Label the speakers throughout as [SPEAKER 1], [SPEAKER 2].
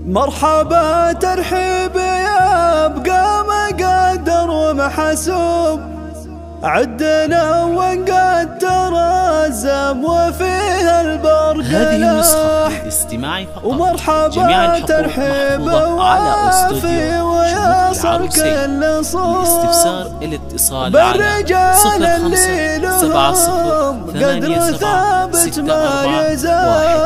[SPEAKER 1] مرحبا ترحيب يا بقى مقدر ومحسوب، عدنا ونقدر الزم وفيها البرق
[SPEAKER 2] هذه النسخة للاستماع فقط.
[SPEAKER 1] ومرحبا ترحيب وافي ويصل كل صوب.
[SPEAKER 2] للاستفسار الاتصال على 0570
[SPEAKER 1] قدر ثابت ما
[SPEAKER 2] 87
[SPEAKER 1] يزاح.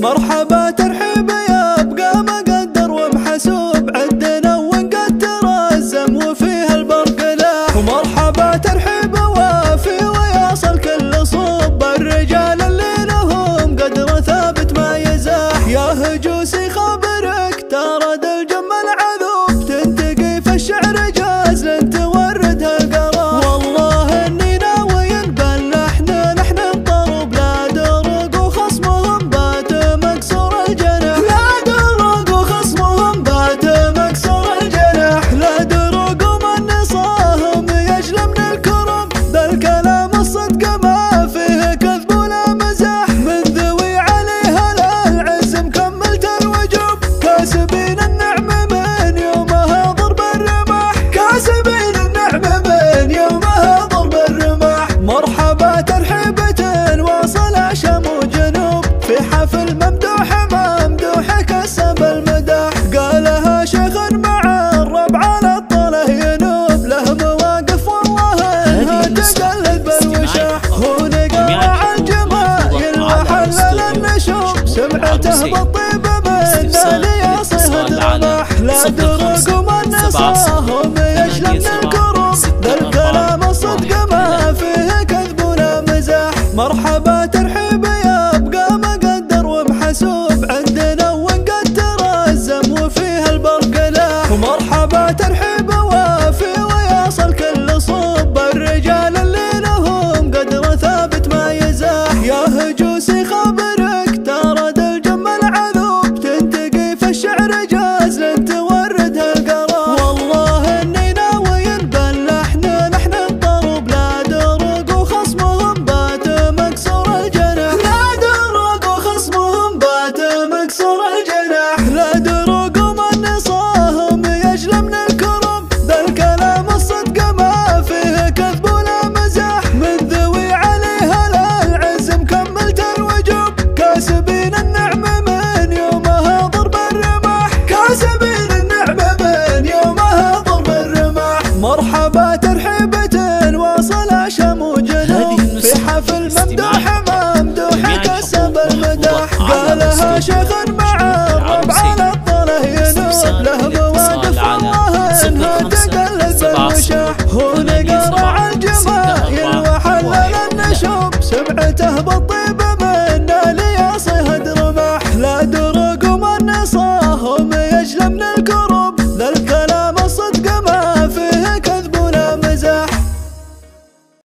[SPEAKER 1] مرحبا ترحيب يا بقى مقدر ومحسوب، عدنا ونقدر الزم وفيها البرق لاح. ومرحبا ترحيب وافي ويصل كل صوب، الرجال اللي لهم قدر ثابت ما يزاح. يا هجوسي خبرك ترى الجمل عذوب، تنتقي في الشعر جاز لن تورد هالقرار. والله اني ناوي نبلح نحن نضرب، لا درق وخصمهم بات مكسور الجناح. لا درق وخصمهم بات مكسور الجناح. لا درق ومن نصاهم يجلى من الكرم، ذا الكلام الصدق ما فيه كذب ولا مزاح. من ذوي عليها العز مكملت الوجوب، كاسبين النعمة من يومها ضرب الرماح. كاسبين النعمة من يومها ضرب الرماح. مرحبا ترحيبة واصل شام وجنوب، في حفل ممدوح ممدوح كسب المداح. قالها شيخ مع الربع على الطله ينوب، له مواقف والله انها تقلد بالوشاح. هو نقرع الجمايل وحلل النشوب، سمعته بالطيبه من نالي يصيها الرماح. لا درق ومن نصاهم يجلى من الكروب، ذا الكلام الصدق ما فيه كذب ولا مزاح. مرحبا ترحيب يا بقى مقدر ومحسوب، عندنا ونقدر الزم وفيها البرق لاح. ومرحبا ترحيب وافي ويصل كل صوب، الرجال اللي لهم قدر ثابت ما يزاح. يا هجوسي خبرك ترى الجمل عذوب، تنتقي في الشعر جاز لن تورد هالقرار. والله اني ناوي نبلح نحن نضرب، لا درق وخصمهم بات مكسور الجناح. لا درق وخصمهم بات مكسور الجناح. لا درق ومن نصاهم يجلى من الكرم، ذا الكلام الصدق ما فيه كذب ولا مزاح. من ذوي عليها العز مكملت الوجوب، كاسبين النعمة من يومها ضرب الرماح. كاسبين النعمة من يومها ضرب الرماح. مرحبا ترحيبة واصل شام وجنوب، في حفل ممدوح ممدوح كسب المداح. قالها شيخ مع الربع على الطله ينوب، له مواقف والله انها تقلد بالوشاح. هو نقرع الجمايل وحلل النشوب، سمعته بالطيب